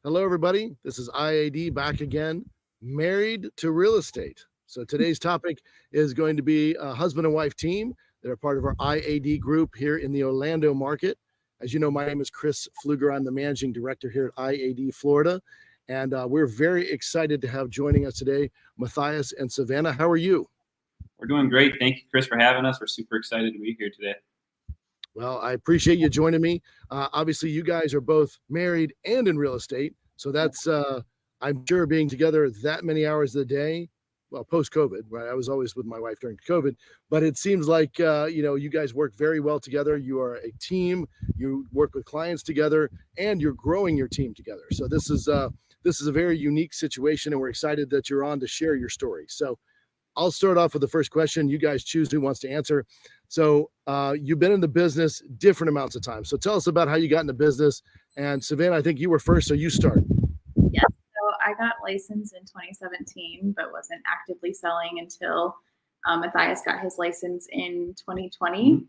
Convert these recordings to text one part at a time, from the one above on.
Hello, everybody. This is IAD back again, married to real estate. So today's topic is going to be a husband and wife team that are part of our IAD group here in the Orlando market. As you know, my name is Chris Pfluger. I'm the managing director here at IAD Florida. And we're very excited to have joining us today, Mathias and Savanna. How are you? We're doing great. Thank you, Chris, for having us. We're super excited to be here today. Well, I appreciate you joining me. Obviously, you guys are both married and in real estate. So that's, I'm sure, being together that many hours a day. Well, post-COVID, right? I was always with my wife during COVID, but it seems like, you guys work very well together. You are a team. You work with clients together, and you're growing your team together. So this is a very unique situation, and we're excited that you're on to share your story. So I'll start off with the first question. You guys choose who wants to answer. So you've been in the business different amounts of time. So tell us about how you got into business. And Savanna, I think you were first, so you start. Yes. So I got licensed in 2017, but wasn't actively selling until Mathias got his license in 2020,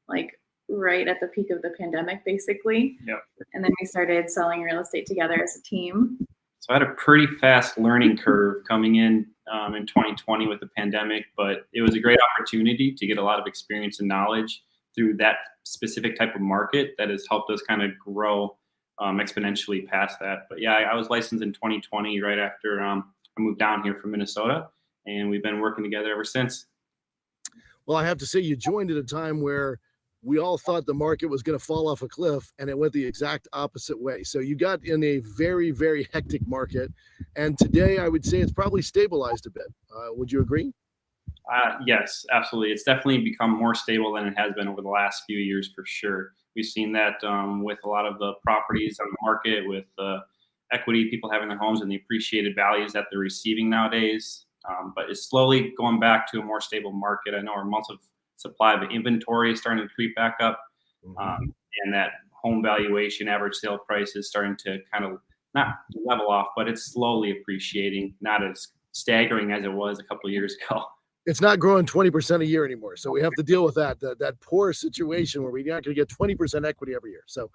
like right at the peak of the pandemic, basically. Yep. And then we started selling real estate together as a team. So I had a pretty fast learning curve coming in 2020 with the pandemic, but it was a great opportunity to get a lot of experience and knowledge through that specific type of market that has helped us kind of grow exponentially past that. But yeah, I was licensed in 2020 right after I moved down here from Minnesota, and we've been working together ever since. Well, I have to say you joined at a time where we all thought the market was going to fall off a cliff, and it went the exact opposite way. So you got in a very, very hectic market. And today I would say it's probably stabilized a bit. Would you agree? Yes, absolutely. It's definitely become more stable than it has been over the last few years for sure. We've seen that with a lot of the properties on the market, with equity, people having their homes and the appreciated values that they're receiving nowadays. But it's slowly going back to a more stable market. I know our months of supply of inventory is starting to creep back up, and that home valuation average sale price is starting to kind of not level off, but it's slowly appreciating, not as staggering as it was a couple of years ago. It's not growing 20% a year anymore. So we have to deal with that poor situation where we're not going to get 20% equity every year. So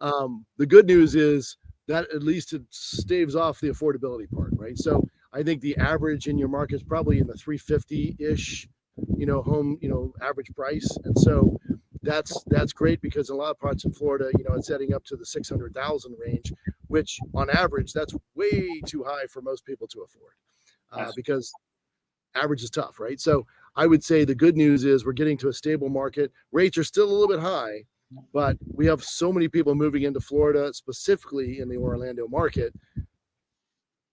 the good news is that at least it staves off the affordability part, right? So I think the average in your market is probably in the 350-ish, home, average price. And so that's great, because in a lot of parts in Florida, it's heading up to the 600,000 range, which on average, that's way too high for most people to afford, because average is tough, right? So I would say the good news is we're getting to a stable market. Rates are still a little bit high, but we have so many people moving into Florida, specifically in the Orlando market.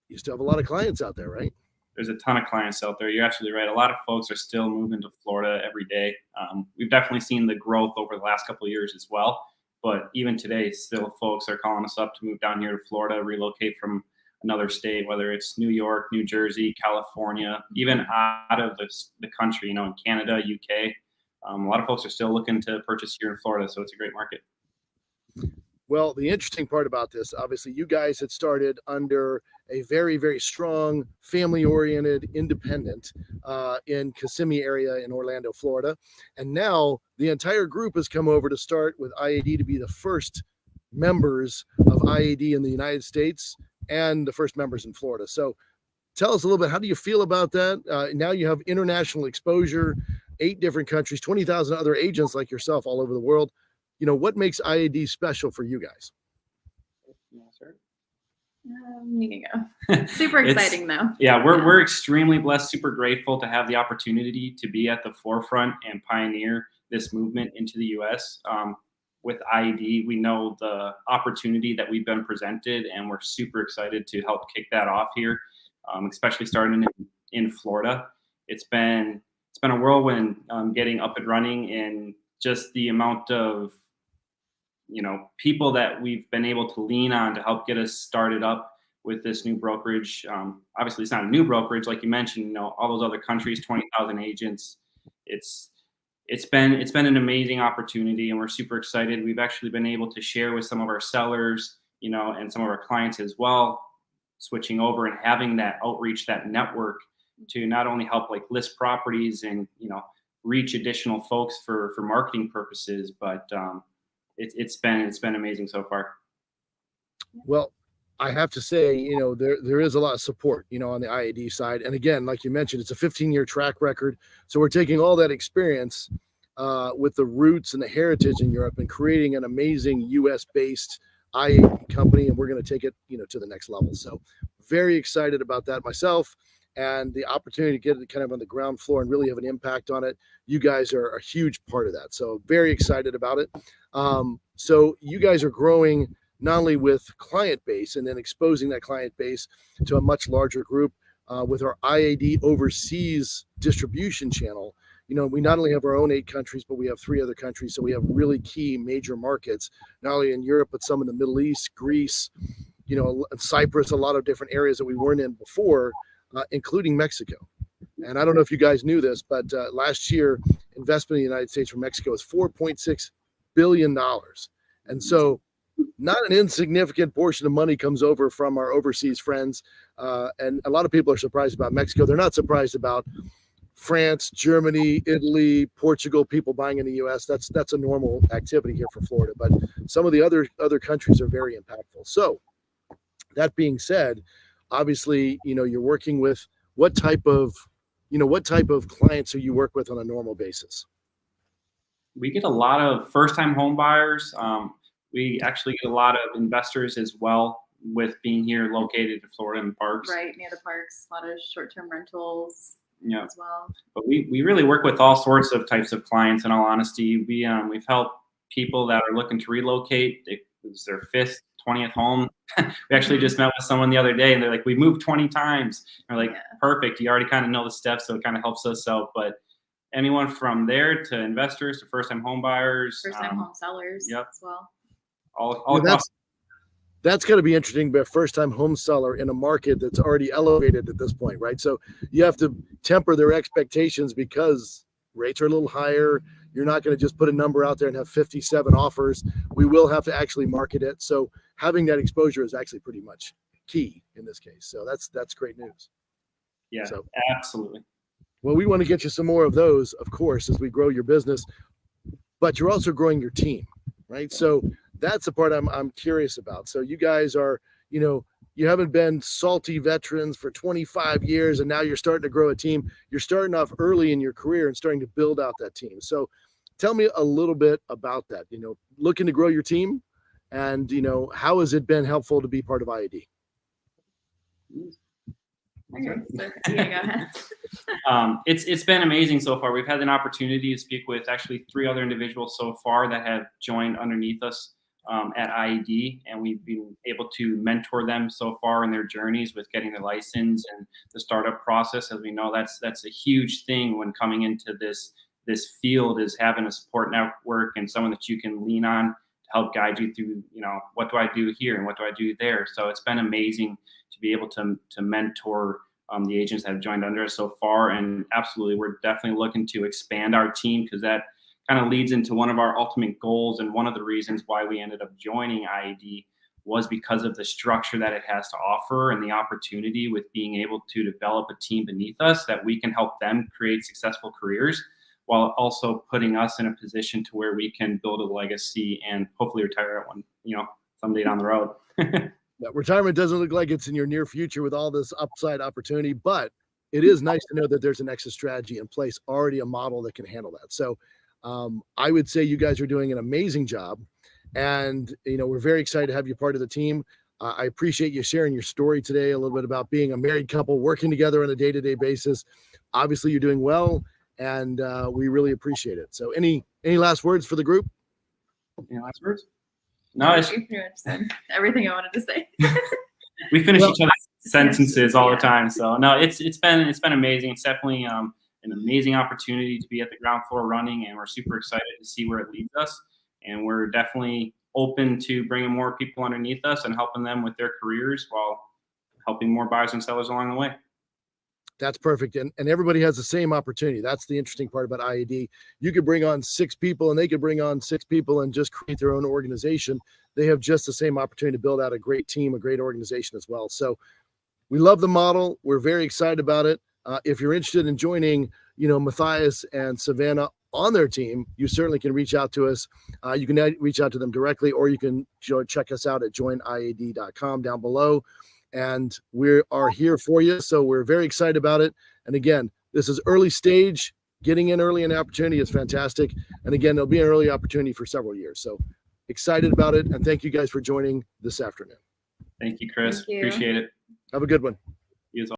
You still have a lot of clients out there, right? There's a ton of clients out there. You're absolutely right. A lot of folks are still moving to Florida every day. We've definitely seen the growth over the last couple of years as well. But even today, still folks are calling us up to move down here to Florida, relocate from another state, whether it's New York, New Jersey, California, even out of the country, in Canada, UK. A lot of folks are still looking to purchase here in Florida, so it's a great market. Well, the interesting part about this, obviously, you guys had started under a very, very strong family-oriented independent in Kissimmee area in Orlando, Florida. And now the entire group has come over to start with IAD to be the first members of IAD in the United States and the first members in Florida. So tell us a little bit, how do you feel about that? Now you have international exposure, 8 different countries, 20,000 other agents like yourself all over the world. What makes IAD special for you guys? You can go. Super exciting, though. Yeah, we're extremely blessed, super grateful to have the opportunity to be at the forefront and pioneer this movement into the U.S. With IAD, we know the opportunity that we've been presented, and we're super excited to help kick that off here, especially starting in Florida. It's been a whirlwind getting up and running, and just the amount of people that we've been able to lean on to help get us started up with this new brokerage. Obviously, it's not a new brokerage, like you mentioned. All those other countries, 20,000 agents. It's been an amazing opportunity, and we're super excited. We've actually been able to share with some of our sellers, and some of our clients as well, switching over and having that outreach, that network, to not only help list properties and reach additional folks for marketing purposes, but it's been amazing so far. Well, I have to say, there is a lot of support, on the IAD side. And again, like you mentioned, it's a 15-year track record. So we're taking all that experience with the roots and the heritage in Europe and creating an amazing US-based IAD company, and we're going to take it, to the next level. So very excited about that myself, and the opportunity to get it kind of on the ground floor and really have an impact on it. You guys are a huge part of that. So very excited about it. So you guys are growing not only with client base and then exposing that client base to a much larger group with our IAD overseas distribution channel. We not only have our own 8 countries, but we have 3 other countries. So we have really key major markets, not only in Europe, but some in the Middle East, Greece, Cyprus, a lot of different areas that we weren't in before, including Mexico. And I don't know if you guys knew this, but last year, investment in the United States from Mexico is $4.6 billion. And so not an insignificant portion of money comes over from our overseas friends. And a lot of people are surprised about Mexico. They're not surprised about France, Germany, Italy, Portugal, people buying in the US. That's a normal activity here for Florida. But some of the other countries are very impactful. So that being said, obviously, you're working with what type of clients do you work with on a normal basis? We get a lot of first-time home buyers. We actually get a lot of investors as well, with being here located in Florida and parks. Right, near the parks, a lot of short-term rentals as well. But we really work with all sorts of types of clients, in all honesty. We've helped people that are looking to relocate. It's their 5th, 20th home. We actually just met with someone the other day, and they're like, we moved 20 times. And we're like, perfect. You already kind of know the steps, so it kind of helps us out. But anyone from there to investors to first-time home buyers. First-time home sellers as well. All across. That's going to be interesting, but first-time home seller in a market that's already elevated at this point, right? So you have to temper their expectations because rates are a little higher. You're not going to just put a number out there and have 57 offers. We will have to actually market it. So having that exposure is actually pretty much key in this case. So that's great news. Yeah, so, absolutely. Well, we want to get you some more of those, of course, as we grow your business, but you're also growing your team, right? So that's the part I'm curious about. So you guys are, you haven't been salty veterans for 25 years, and now you're starting to grow a team. You're starting off early in your career and starting to build out that team. So tell me a little bit about that, looking to grow your team, and, how has it been helpful to be part of IAD? Okay, so, go ahead. It's been amazing so far. We've had an opportunity to speak with actually 3 other individuals so far that have joined underneath us at IAD, and we've been able to mentor them so far in their journeys with getting their license and the startup process. As we know, that's a huge thing when coming into this field, is having a support network and someone that you can lean on to help guide you through, what do I do here and what do I do there. So it's been amazing to be able to mentor the agents that have joined under us so far. And absolutely, we're definitely looking to expand our team, because that kind of leads into one of our ultimate goals. And one of the reasons why we ended up joining IAD was because of the structure that it has to offer and the opportunity with being able to develop a team beneath us that we can help them create successful careers, while also putting us in a position to where we can build a legacy and hopefully retire at one, someday down the road. Retirement doesn't look like it's in your near future with all this upside opportunity, but it is nice to know that there's an exit strategy in place, already a model that can handle that. So I would say you guys are doing an amazing job, and we're very excited to have you part of the team. I appreciate you sharing your story today, a little bit about being a married couple working together on a day-to-day basis. Obviously, you're doing well, and we really appreciate it. So any last words for the group? Any last words? No, you pretty much said everything I wanted to say. We finish each other's sentences all the time. So no, it's been amazing. It's definitely an amazing opportunity to be at the ground floor running, and we're super excited to see where it leads us. And we're definitely open to bringing more people underneath us and helping them with their careers while helping more buyers and sellers along the way. That's perfect. And everybody has the same opportunity. That's the interesting part about IAD. You could bring on 6 people, and they could bring on 6 people and just create their own organization. They have just the same opportunity to build out a great team, a great organization as well. So we love the model. We're very excited about it. If you're interested in joining, Mathias and Savanna on their team, you certainly can reach out to us. You can reach out to them directly, or you can check us out at joiniad.com down below. And we are here for you. So we're very excited about it. And again, this is early stage. Getting in early in the opportunity is fantastic. And again, there'll be an early opportunity for several years. So excited about it. And thank you guys for joining this afternoon. Thank you, Chris. Thank you. Appreciate it. Have a good one.